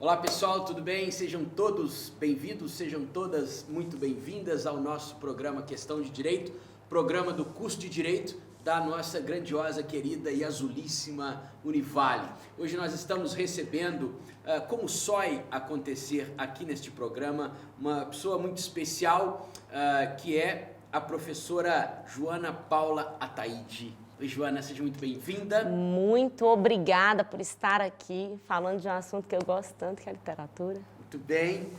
Olá pessoal, tudo bem? Sejam todos bem-vindos, sejam todas muito bem-vindas ao nosso programa Questão de Direito, programa do curso de Direito da nossa grandiosa, querida e azulíssima Univale. Hoje nós estamos recebendo, como sói acontecer aqui neste programa, uma pessoa muito especial, que é a professora Joana Paula Ataide. Oi, Joana, seja muito bem-vinda. Muito obrigada por estar aqui falando de um assunto que eu gosto tanto, que é a literatura. Muito bem.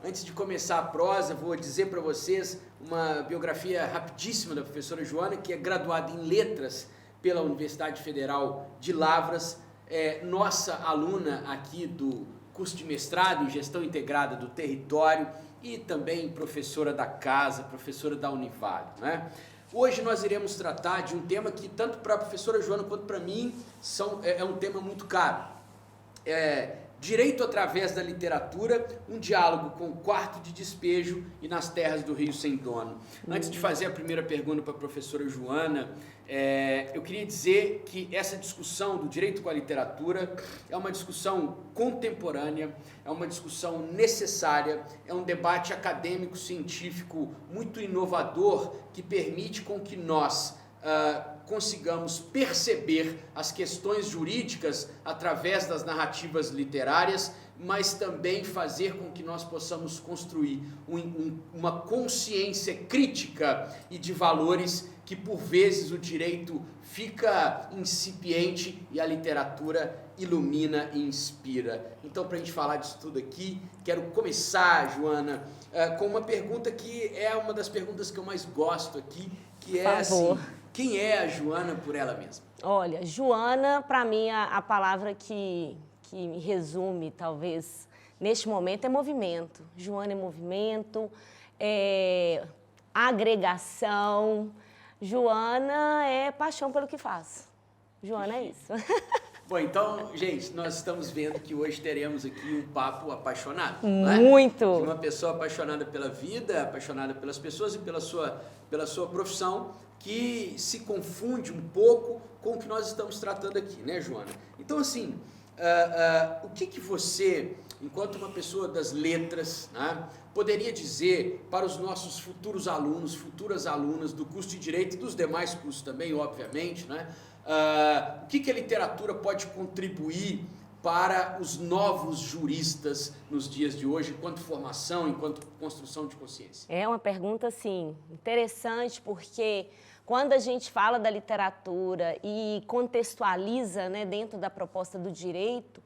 Antes de começar a prosa, vou dizer para vocês uma biografia rapidíssima da professora Joana, que é graduada em Letras pela Universidade Federal de Lavras, é nossa aluna aqui do curso de mestrado em Gestão Integrada do Território e também professora da casa, professora da Univale, né? Hoje nós iremos tratar de um tema que tanto para a professora Joana quanto para mim é um tema muito caro. Direito através da literatura, um diálogo com o quarto de despejo e nas terras do Rio Sem Dono. Antes de fazer a primeira pergunta para a professora Joana, eu queria dizer que essa discussão do direito com a literatura é uma discussão contemporânea, é uma discussão necessária, é um debate acadêmico, científico muito inovador que permite com que nós consigamos perceber as questões jurídicas através das narrativas literárias, mas também fazer com que nós possamos construir uma consciência crítica e de valores que por vezes o direito fica incipiente e a literatura ilumina e inspira. Então, para a gente falar disso tudo aqui, quero começar, Joana, com uma pergunta que é uma das perguntas que eu mais gosto aqui, que é assim: quem é a Joana por ela mesma? Olha, Joana, para mim, a palavra que me resume, talvez, neste momento, é movimento. Joana é movimento, é agregação. Joana é paixão pelo que faz. Joana é isso. Bom, então, gente, nós estamos vendo que hoje teremos aqui um papo apaixonado. Muito! Né? De uma pessoa apaixonada pela vida, apaixonada pelas pessoas e pela sua profissão, que se confunde um pouco com o que nós estamos tratando aqui, né, Joana? Então, assim, o que você, enquanto uma pessoa das letras, né, poderia dizer para os nossos futuros alunos, futuras alunas do curso de Direito e dos demais cursos também, obviamente, né? O que a literatura pode contribuir para os novos juristas nos dias de hoje, enquanto formação, enquanto construção de consciência? É uma pergunta, assim, interessante, porque quando a gente fala da literatura e contextualiza, né, dentro da proposta do direito,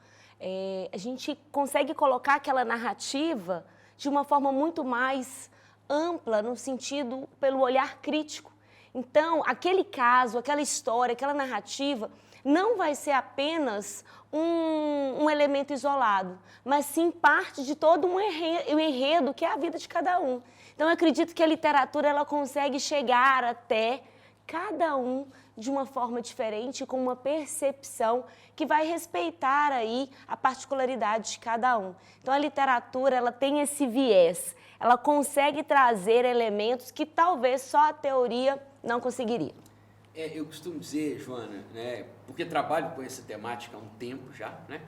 a gente consegue colocar aquela narrativa de uma forma muito mais ampla, no sentido, pelo olhar crítico. Então, aquele caso, aquela história, aquela narrativa não vai ser apenas um elemento isolado, mas sim parte de todo um enredo que é a vida de cada um. Então, eu acredito que a literatura ela consegue chegar até cada um de uma forma diferente, com uma percepção que vai respeitar aí a particularidade de cada um. Então, a literatura ela tem esse viés, ela consegue trazer elementos que talvez só a teoria não conseguiria. Eu costumo dizer, Joana, né, porque trabalho com essa temática há um tempo já, né,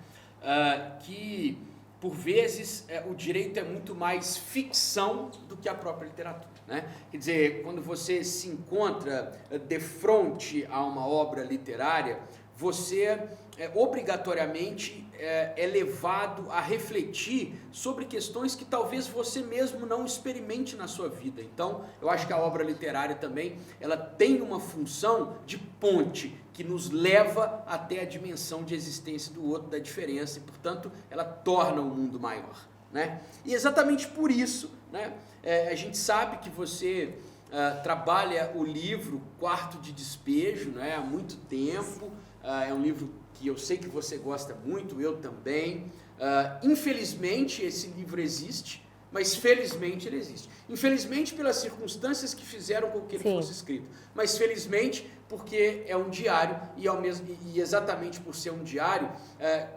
que por vezes o direito é muito mais ficção do que a própria literatura, né? Quer dizer, quando você se encontra de frente a uma obra literária, você obrigatoriamente é levado a refletir sobre questões que talvez você mesmo não experimente na sua vida. Então, eu acho que a obra literária também, ela tem uma função de ponte que nos leva até a dimensão de existência do outro, da diferença, e, portanto, ela torna o mundo maior, né? E exatamente por isso, né, a gente sabe que você trabalha o livro Quarto de Despejo, né, há muito tempo. É um livro que eu sei que você gosta muito, eu também. Infelizmente esse livro existe, mas felizmente ele existe. Infelizmente pelas circunstâncias que fizeram com que ele fosse escrito, mas felizmente porque é um diário e exatamente por ser um diário,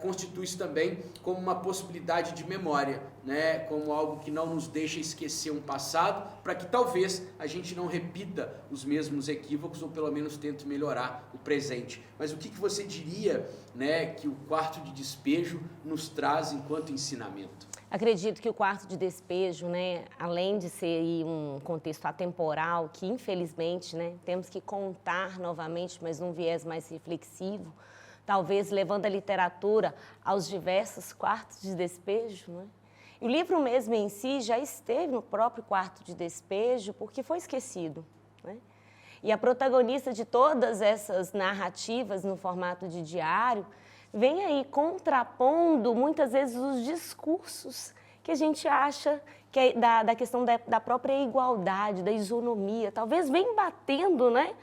constitui-se também como uma possibilidade de memória, né? Como algo que não nos deixa esquecer um passado, para que talvez a gente não repita os mesmos equívocos ou pelo menos tente melhorar o presente. Mas o que você diria, né, que o quarto de despejo nos traz enquanto ensinamento? Acredito que o quarto de despejo, né, além de ser aí um contexto atemporal, que infelizmente, né, temos que contar novamente, mas num viés mais reflexivo, talvez levando a literatura aos diversos quartos de despejo, né? E o livro mesmo em si já esteve no próprio quarto de despejo porque foi esquecido, né? E a protagonista de todas essas narrativas no formato de diário vem aí contrapondo muitas vezes os discursos que a gente acha que é da questão da própria igualdade, da isonomia, talvez vem batendo, né?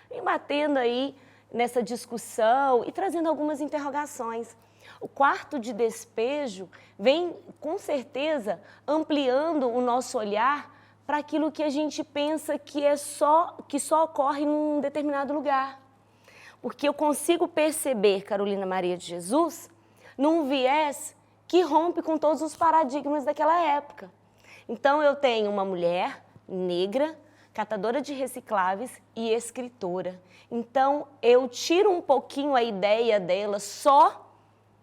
Vem batendo aí nessa discussão e trazendo algumas interrogações. O quarto de despejo vem, com certeza, ampliando o nosso olhar para aquilo que a gente pensa que só ocorre num determinado lugar. Porque eu consigo perceber Carolina Maria de Jesus num viés que rompe com todos os paradigmas daquela época. Então, eu tenho uma mulher negra, catadora de recicláveis e escritora. Então, eu tiro um pouquinho a ideia dela só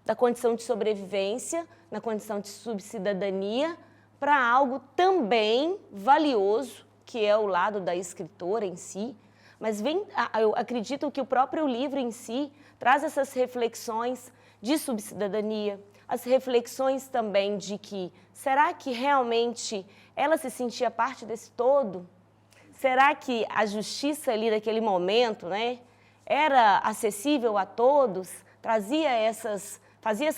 da condição de sobrevivência, na condição de subcidadania, para algo também valioso, que é o lado da escritora em si. Mas eu acredito que o próprio livro em si traz essas reflexões de subcidadania, as reflexões também de que, será que realmente ela se sentia parte desse todo? Será que a justiça ali daquele momento, né, era acessível a todos? Fazia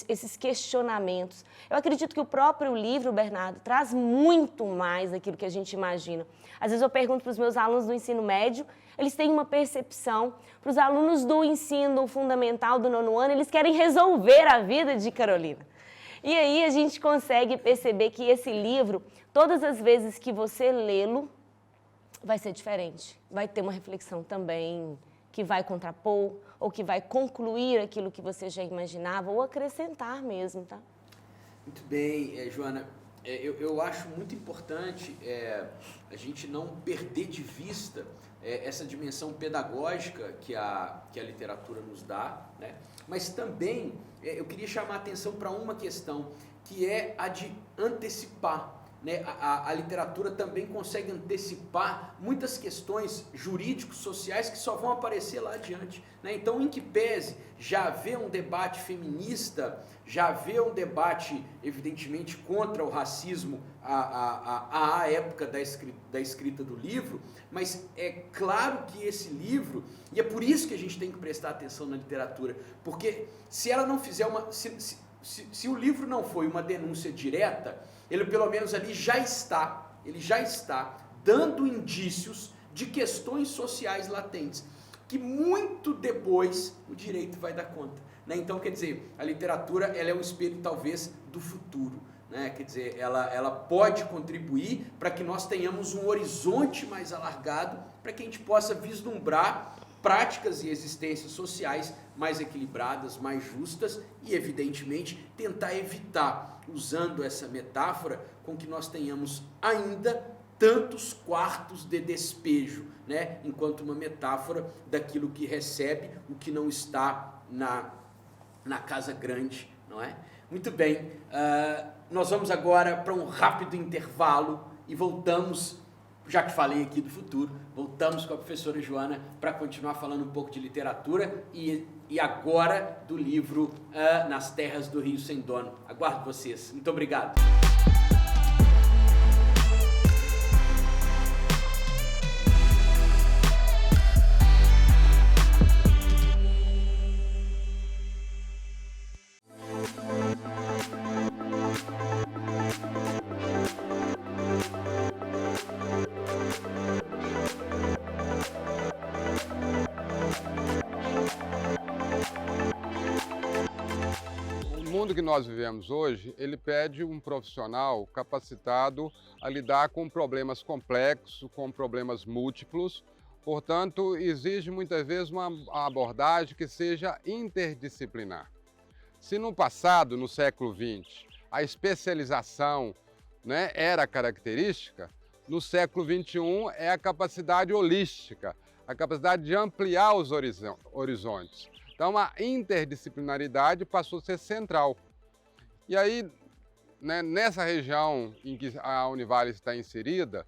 esses questionamentos. Eu acredito que o próprio livro, Bernardo, traz muito mais daquilo que a gente imagina. Às vezes eu pergunto para os meus alunos do ensino médio, eles têm uma percepção. Para os alunos do ensino fundamental do 9º ano, eles querem resolver a vida de Carolina. E aí a gente consegue perceber que esse livro, todas as vezes que você lê-lo, vai ser diferente. Vai ter uma reflexão também que vai contrapor ou que vai concluir aquilo que você já imaginava ou acrescentar mesmo, tá? Muito bem, Joana. Eu acho muito importante a gente não perder de vista essa dimensão pedagógica que a literatura nos dá, né? Mas também eu queria chamar a atenção para uma questão, que é a de antecipar. Né? A literatura também consegue antecipar muitas questões jurídicos, sociais que só vão aparecer lá adiante. Né? Então, em que pese já haver um debate feminista, já haver um debate, evidentemente, contra o racismo à época da escrita do livro, mas é claro que esse livro, e é por isso que a gente tem que prestar atenção na literatura, porque se ela não fizer se o livro não foi uma denúncia direta, ele pelo menos ali já está dando indícios de questões sociais latentes, que muito depois o direito vai dar conta. Né? Então, quer dizer, a literatura ela é um espelho talvez do futuro. Né? Quer dizer, ela pode contribuir para que nós tenhamos um horizonte mais alargado, para que a gente possa vislumbrar práticas e existências sociais mais equilibradas, mais justas e, evidentemente, tentar evitar, usando essa metáfora, com que nós tenhamos ainda tantos quartos de despejo, né? Enquanto uma metáfora daquilo que recebe, o que não está na casa grande, não é? Muito bem, nós vamos agora para um rápido intervalo e voltamos. Já que falei aqui do futuro, voltamos com a professora Joana para continuar falando um pouco de literatura e agora do livro Nas Terras do Rio Sem Dono. Aguardo vocês. Muito obrigado. O mundo que nós vivemos hoje, ele pede um profissional capacitado a lidar com problemas complexos, com problemas múltiplos, Portanto, exige muitas vezes uma abordagem que seja interdisciplinar. Se no passado, no século XX, a especialização, né, era característica, no século XXI é a capacidade holística, a capacidade de ampliar os horizontes. Então, a interdisciplinaridade passou a ser central. E aí, né, nessa região em que a Univale está inserida,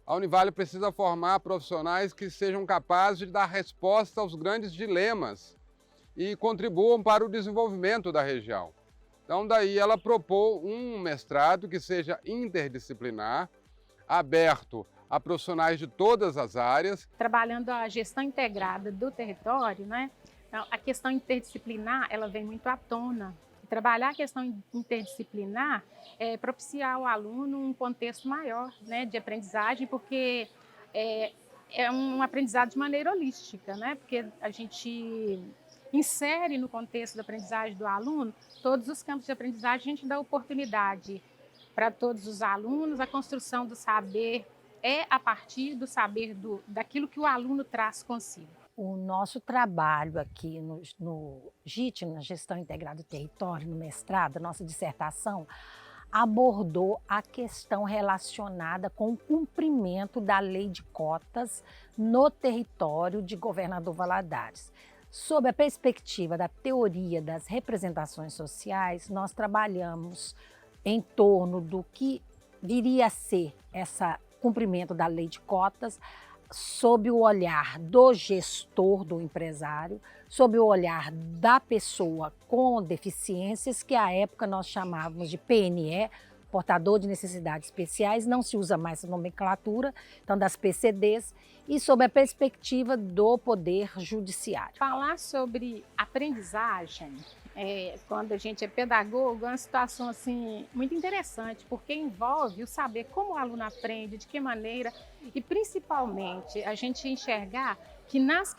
a Univale precisa formar profissionais que sejam capazes de dar resposta aos grandes dilemas e contribuam para o desenvolvimento da região. Então, daí ela propôs um mestrado que seja interdisciplinar, aberto a profissionais de todas as áreas. Trabalhando a gestão integrada do território, né? Então, a questão interdisciplinar, ela vem muito à tona. Trabalhar a questão interdisciplinar é propiciar ao aluno um contexto maior, né, de aprendizagem, porque é um aprendizado de maneira holística, né? Porque a gente insere no contexto da aprendizagem do aluno todos os campos de aprendizagem, a gente dá oportunidade para todos os alunos, a construção do saber é a partir do saber daquilo que o aluno traz consigo. O nosso trabalho aqui no GIT, na Gestão Integrada do Território, no mestrado, a nossa dissertação, abordou a questão relacionada com o cumprimento da lei de cotas no território de Governador Valadares. Sob a perspectiva da teoria das representações sociais, nós trabalhamos em torno do que viria a ser esse cumprimento da lei de cotas, sob o olhar do gestor, do empresário, sob o olhar da pessoa com deficiências, que à época nós chamávamos de PNE, portador de necessidades especiais, não se usa mais essa nomenclatura, então das PCDs, e sob a perspectiva do Poder Judiciário. Falar sobre aprendizagem, quando a gente é pedagogo, é uma situação assim, muito interessante, porque envolve o saber como o aluno aprende, de que maneira, e principalmente a gente enxergar que nas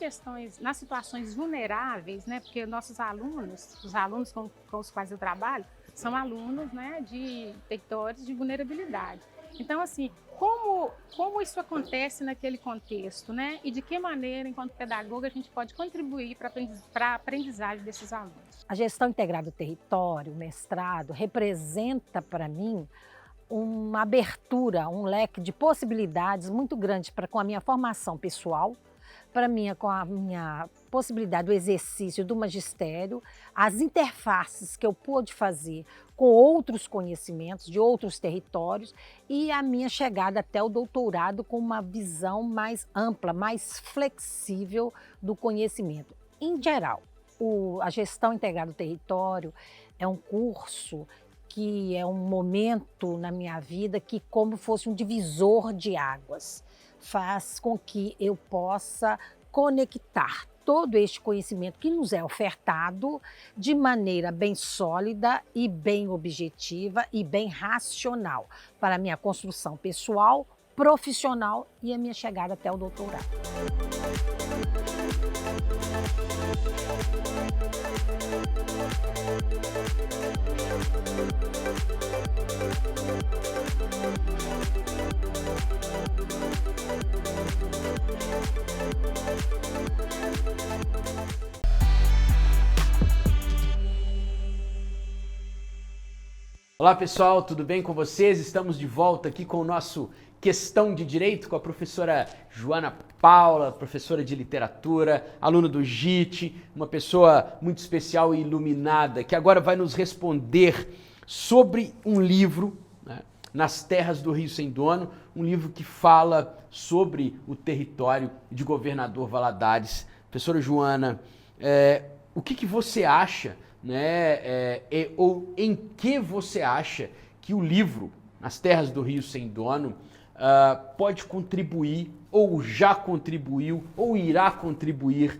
situações vulneráveis, né, porque nossos alunos, os alunos com os quais eu trabalho, são alunos, né, de territórios de vulnerabilidade. Então, assim, como isso acontece naquele contexto, né? E de que maneira, enquanto pedagoga, a gente pode contribuir para a aprendizagem desses alunos? A gestão integrada do território, o mestrado, representa para mim uma abertura, um leque de possibilidades muito grande com a minha formação pessoal, com a minha possibilidade do exercício do magistério, as interfaces que eu pude fazer com outros conhecimentos de outros territórios e a minha chegada até o doutorado com uma visão mais ampla, mais flexível do conhecimento. Em geral, a gestão integrada do território é um curso que é um momento na minha vida que, como fosse um divisor de águas, faz com que eu possa conectar todo este conhecimento que nos é ofertado de maneira bem sólida e bem objetiva e bem racional para a minha construção pessoal, profissional e a minha chegada até o doutorado. Olá pessoal, tudo bem com vocês? Estamos de volta aqui com o nosso Questão de Direito com a professora Joana Paula, professora de literatura, aluna do GIT, uma pessoa muito especial e iluminada, que agora vai nos responder sobre um livro, né, Nas Terras do Rio Sem Dono, um livro que fala sobre o território de Governador Valadares. Professora Joana, o que você acha, né, ou em que você acha que o livro Nas Terras do Rio Sem Dono pode contribuir, ou já contribuiu, ou irá contribuir,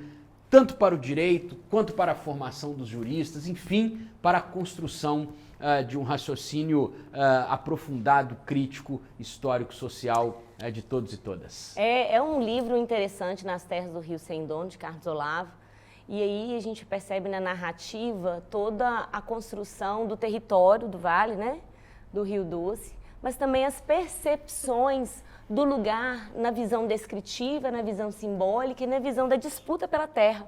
tanto para o direito, quanto para a formação dos juristas, enfim, para a construção de um raciocínio aprofundado, crítico, histórico, social de todos e todas? É um livro interessante, Nas Terras do Rio Sem Dono, de Carlos Olavo. E aí a gente percebe na narrativa toda a construção do território do Vale, né, do Rio Doce, mas também as percepções do lugar na visão descritiva, na visão simbólica e na visão da disputa pela terra.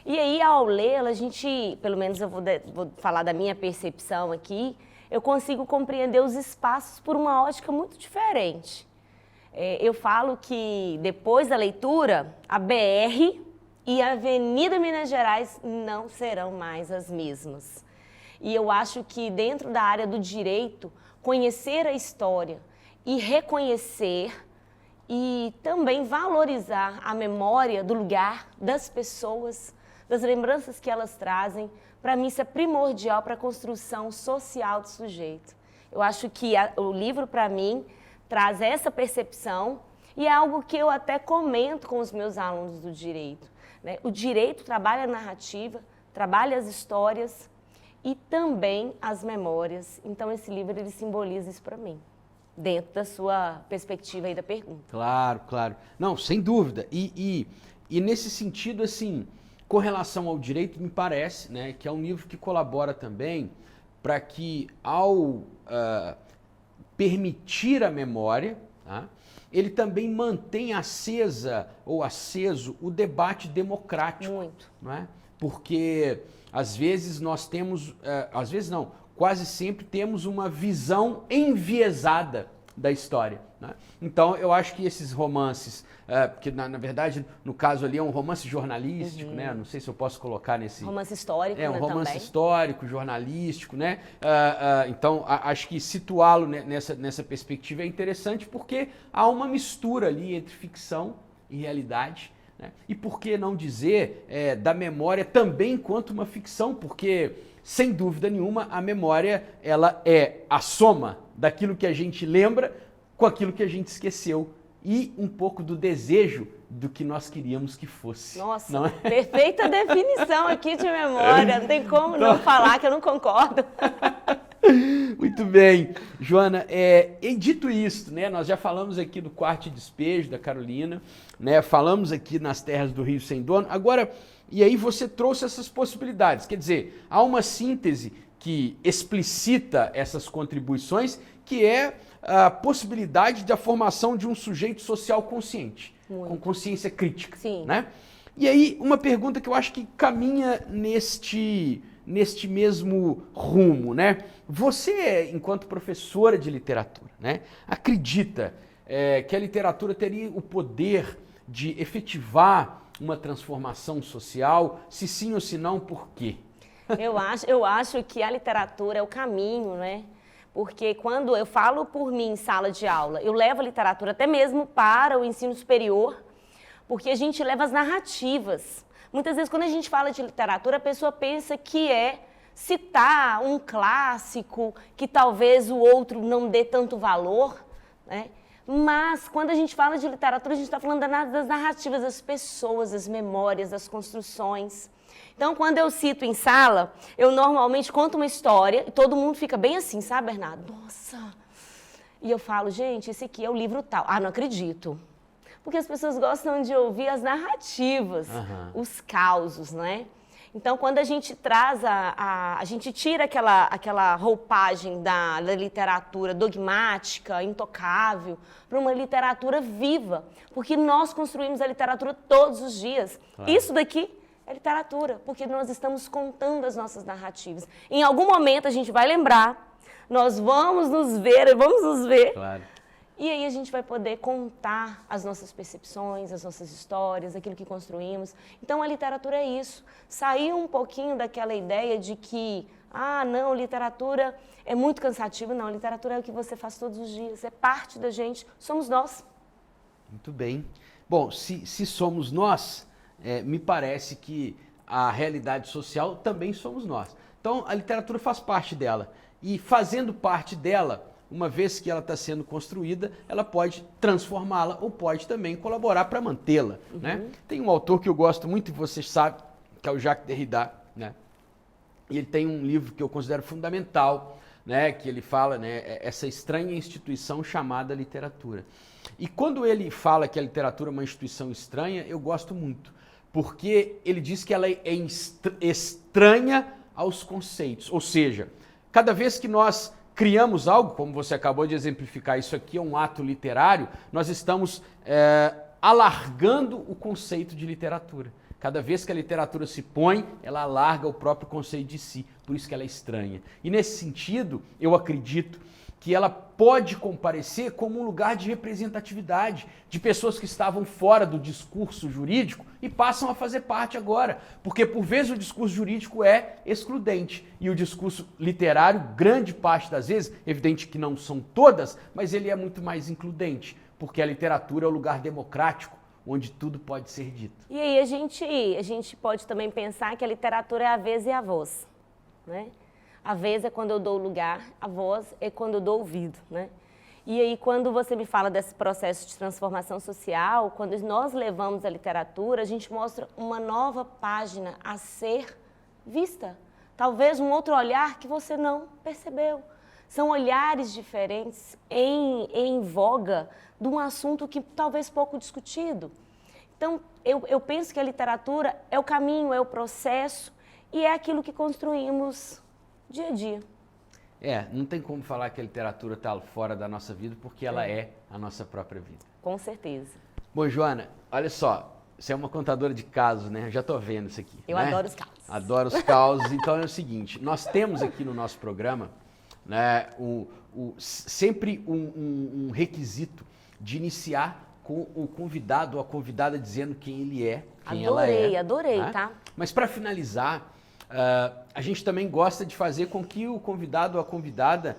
E aí, ao lê-la, a gente, pelo menos eu vou falar da minha percepção aqui, eu consigo compreender os espaços por uma ótica muito diferente. Eu falo que, depois da leitura, a BR e a Avenida Minas Gerais não serão mais as mesmas. E eu acho que, dentro da área do direito, conhecer a história e reconhecer e também valorizar a memória do lugar, das pessoas, das lembranças que elas trazem, para mim isso é primordial para a construção social do sujeito. Eu acho que o livro, para mim, traz essa percepção e é algo que eu até comento com os meus alunos do direito, né? O direito trabalha a narrativa, trabalha as histórias e também as memórias. Então esse livro ele simboliza isso para mim, dentro da sua perspectiva aí da pergunta. Claro, claro. Não, sem dúvida. E nesse sentido, assim, com relação ao direito, me parece, né, que é um livro que colabora também para que, ao permitir a memória, tá, ele também mantém acesa ou aceso o debate democrático. Muito. Não é? Porque às vezes nós temos, às vezes não, quase sempre temos uma visão enviesada da história, né? Então eu acho que esses romances, que na verdade no caso ali é um romance jornalístico, né? Não sei se eu posso colocar nesse... Romance histórico, um né, romance também. histórico, jornalístico, né? Então acho que situá-lo nessa perspectiva é interessante porque há uma mistura ali entre ficção e realidade, né? E por que não dizer da memória também quanto uma ficção, porque sem dúvida nenhuma a memória ela é a soma daquilo que a gente lembra com aquilo que a gente esqueceu e um pouco do desejo do que nós queríamos que fosse. Nossa, não é? perfeita definição aqui de memória, não tem como não falar que eu não concordo. Muito bem, Joana, e dito isso, né, nós já falamos aqui do Quarto de Despejo da Carolina, né, falamos aqui nas Terras do Rio Sem Dono, agora, e aí você trouxe essas possibilidades, quer dizer, há uma síntese que explicita essas contribuições, que é a possibilidade da formação de um sujeito social consciente, com consciência crítica. Sim. Né? E aí, uma pergunta que eu acho que caminha neste mesmo rumo, né? Você, enquanto professora de literatura, né, acredita que a literatura teria o poder de efetivar uma transformação social? Se sim ou se não, por quê? Eu acho que a literatura é o caminho, né? Porque quando eu falo por mim em sala de aula, eu levo a literatura até mesmo para o ensino superior, porque a gente leva as narrativas. Muitas vezes, quando a gente fala de literatura, a pessoa pensa que é citar um clássico que talvez o outro não dê tanto valor, né? Mas, quando a gente fala de literatura, a gente está falando das narrativas, das pessoas, das memórias, das construções. Então, quando eu cito em sala, eu normalmente conto uma história e todo mundo fica bem assim, sabe, Bernardo? Nossa! E eu falo, gente, esse aqui é o livro tal. Ah, não acredito. Porque as pessoas gostam de ouvir as narrativas, os causos, né? Então, quando a gente traz a gente tira aquela roupagem da literatura dogmática, intocável, para uma literatura viva, porque nós construímos a literatura todos os dias. Claro. Isso daqui é literatura, porque nós estamos contando as nossas narrativas. Em algum momento a gente vai lembrar, nós vamos nos ver, claro. E aí a gente vai poder contar as nossas percepções, as nossas histórias, aquilo que construímos. Então a literatura é isso, sair um pouquinho daquela ideia de que, não, literatura é muito cansativa. Não, literatura é o que você faz todos os dias, é parte da gente, somos nós. Muito bem. Bom, se somos nós, me parece que a realidade social também somos nós. Então, a literatura faz parte dela. E fazendo parte dela, uma vez que ela está sendo construída, ela pode transformá-la ou pode também colaborar para mantê-la. Né? Tem um autor que eu gosto muito, e você sabe, que é o Jacques Derrida. Né? E ele tem um livro que eu considero fundamental, né? Que ele fala, né, essa estranha instituição chamada literatura. E quando ele fala que a literatura é uma instituição estranha, eu gosto muito. Porque ele diz que ela é estranha aos conceitos. Ou seja, cada vez que nós criamos algo, como você acabou de exemplificar, isso aqui é um ato literário, nós estamos alargando o conceito de literatura. Cada vez que a literatura se põe, ela alarga o próprio conceito de si, por isso que ela é estranha. E nesse sentido, eu acredito que ela pode comparecer como um lugar de representatividade de pessoas que estavam fora do discurso jurídico e passam a fazer parte agora. Porque, por vezes, o discurso jurídico é excludente e o discurso literário, grande parte das vezes, evidente que não são todas, mas ele é muito mais includente, porque a literatura é o lugar democrático onde tudo pode ser dito. E aí a gente pode também pensar que a literatura é a vez e a voz, né? A vez é quando eu dou lugar, a voz é quando eu dou ouvido, né? E aí quando você me fala desse processo de transformação social, quando nós levamos a literatura, a gente mostra uma nova página a ser vista. Talvez um outro olhar que você não percebeu. São olhares diferentes em voga de um assunto que talvez pouco discutido. Então, eu penso que a literatura é o caminho, é o processo e é aquilo que construímos dia a dia. Não tem como falar que a literatura está fora da nossa vida, porque ela é a nossa própria vida. Com certeza. Bom, Joana, olha só, você é uma contadora de casos, né? Eu já estou vendo isso aqui. Eu adoro os casos. Adoro os casos. Então é o seguinte, nós temos aqui no nosso programa, né, sempre um requisito de iniciar com o convidado ou a convidada dizendo quem ele é, quem ela é. Adorei, né? tá? Mas para finalizar, a gente também gosta de fazer com que o convidado ou a convidada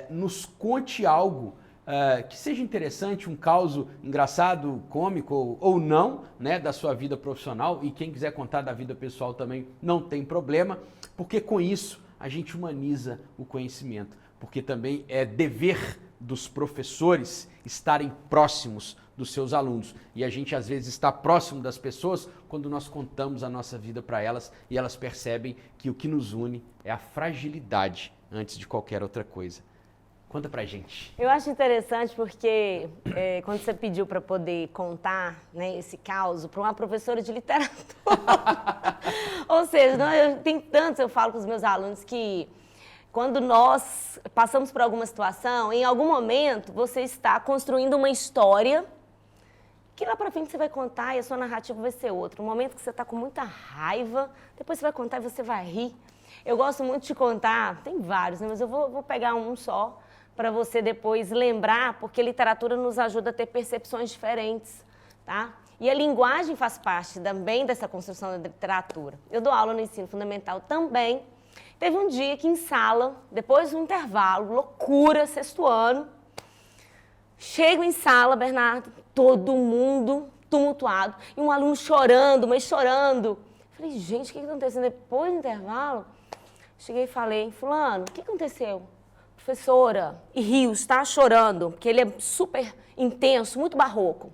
nos conte algo que seja interessante, um caso engraçado, cômico ou não, né, da sua vida profissional, e quem quiser contar da vida pessoal também não tem problema, porque com isso a gente humaniza o conhecimento, porque também é dever dos professores estarem próximos dos seus alunos. E a gente às vezes está próximo das pessoas quando nós contamos a nossa vida para elas e elas percebem que o que nos une é a fragilidade antes de qualquer outra coisa. Conta pra gente. Eu acho interessante porque quando você pediu para poder contar, né, esse caos para uma professora de literatura, ou seja, tem tantos, eu falo com os meus alunos que quando nós passamos por alguma situação, em algum momento você está construindo uma história que lá para frente você vai contar e a sua narrativa vai ser outra. Um momento que você está com muita raiva, depois você vai contar e você vai rir. Eu gosto muito de contar, tem vários, né, mas eu vou pegar um só, para você depois lembrar, porque a literatura nos ajuda a ter percepções diferentes, tá? E a linguagem faz parte também dessa construção da literatura. Eu dou aula no ensino fundamental também. Teve um dia que em sala, depois do intervalo, loucura, sexto ano, chego em sala, Bernardo, todo mundo tumultuado, e um aluno chorando, mas chorando. Falei, gente, o que está acontecendo? Depois do intervalo, cheguei e falei, fulano, o que aconteceu? Professora, e Rios, tá chorando, porque ele é super intenso, muito barroco.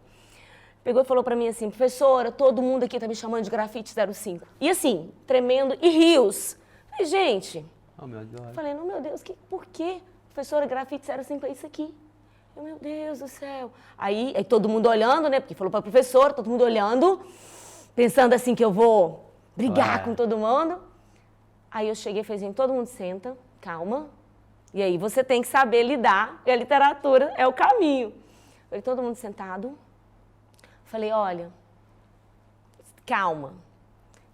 Pegou e falou pra mim assim, professora, todo mundo aqui tá me chamando de grafite 05. E assim, tremendo, e Rios. Falei, gente, Oh, meu Deus. falei, não, meu Deus, por quê? Professora, grafite 05 é isso aqui. Eu, meu Deus do céu. Aí todo mundo olhando, né, porque falou pra professora, todo mundo olhando, pensando assim que eu vou brigar com todo mundo. Aí eu cheguei e falei assim, todo mundo senta, calma. E aí você tem que saber lidar, e a literatura é o caminho. Falei, todo mundo sentado. Falei, olha, calma.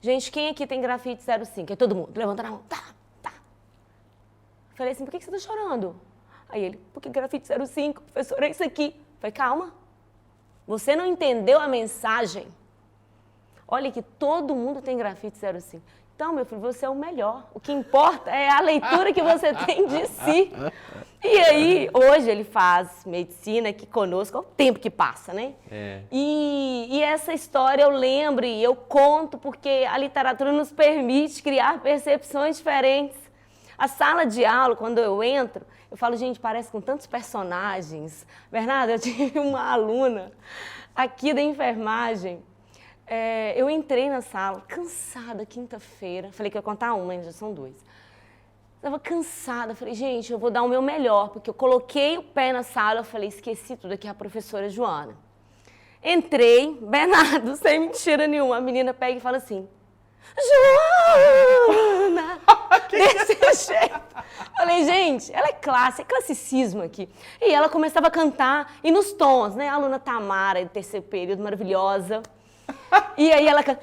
Gente, quem aqui tem grafite 05? Aí todo mundo levanta na mão. Tá. Falei assim, por que você tá chorando? Aí ele, porque grafite 05, professor, é isso aqui. Falei, calma. Você não entendeu a mensagem. Olha que todo mundo tem grafite 05. Então, meu filho, você é o melhor. O que importa é a leitura que você tem de si. E aí, hoje ele faz medicina aqui conosco, é o tempo que passa, né? E essa história eu lembro e eu conto porque a literatura nos permite criar percepções diferentes. A sala de aula, quando eu entro, eu falo, gente, parece com tantos personagens. Bernardo, eu tive uma aluna aqui da enfermagem. Eu entrei na sala, cansada, quinta-feira. Falei que eu ia contar uma, já são duas. Estava cansada, falei, gente, eu vou dar o meu melhor, porque eu coloquei o pé na sala, eu falei, esqueci tudo aqui, a professora Joana. Entrei, Bernardo, sem mentira nenhuma, a menina pega e fala assim, Joana! Desse jeito. Falei, gente, ela é classe, é classicismo aqui. E ela começava a cantar, e nos tons, né? A aluna Tamara, do terceiro período, maravilhosa. E aí ela canta.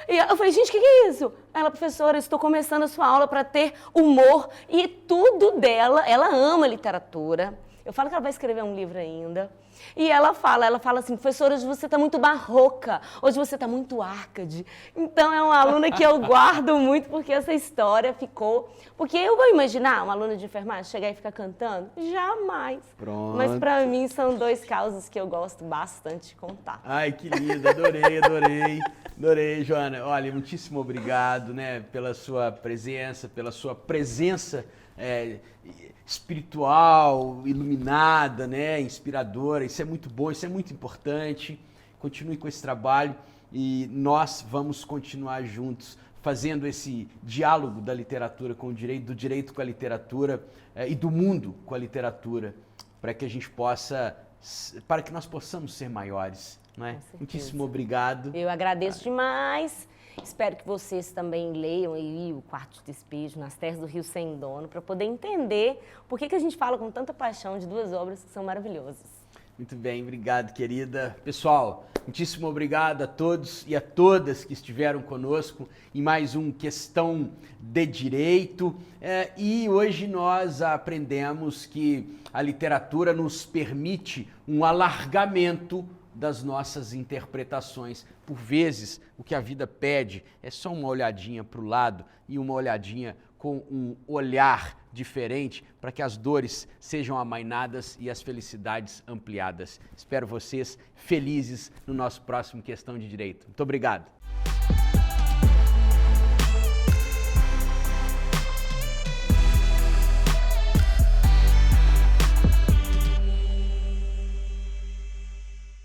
E eu falei, gente, o que é isso? Ela, professora, eu estou começando a sua aula para ter humor. E tudo dela, ela ama literatura. Eu falo que ela vai escrever um livro ainda. E ela fala assim, professora, hoje você está muito barroca, hoje você está muito arcade. Então é uma aluna que eu guardo muito, porque essa história ficou... Porque eu vou imaginar uma aluna de enfermagem chegar e ficar cantando? Jamais. Pronto. Mas para mim são dois causos que eu gosto bastante de contar. Ai, que lindo, adorei, Joana. Olha, muitíssimo obrigado, né, pela sua presença, espiritual, iluminada, né, inspiradora. Isso é muito bom, isso é muito importante. Continue com esse trabalho e nós vamos continuar juntos fazendo esse diálogo da literatura com o direito, do direito com a literatura e do mundo com a literatura, para que a gente possa, para que nós possamos ser maiores, não é? Muitíssimo obrigado. Eu agradeço demais. Espero que vocês também leiam aí o Quarto de Despejo, Nas Terras do Rio Sem Dono, para poder entender por que a gente fala com tanta paixão de duas obras que são maravilhosas. Muito bem, obrigado, querida. Pessoal, muitíssimo obrigado a todos e a todas que estiveram conosco em mais um Questão de Direito. E hoje nós aprendemos que a literatura nos permite um alargamento das nossas interpretações. Por vezes, o que a vida pede é só uma olhadinha para o lado e uma olhadinha com um olhar diferente para que as dores sejam amainadas e as felicidades ampliadas. Espero vocês felizes no nosso próximo Questão de Direito. Muito obrigado.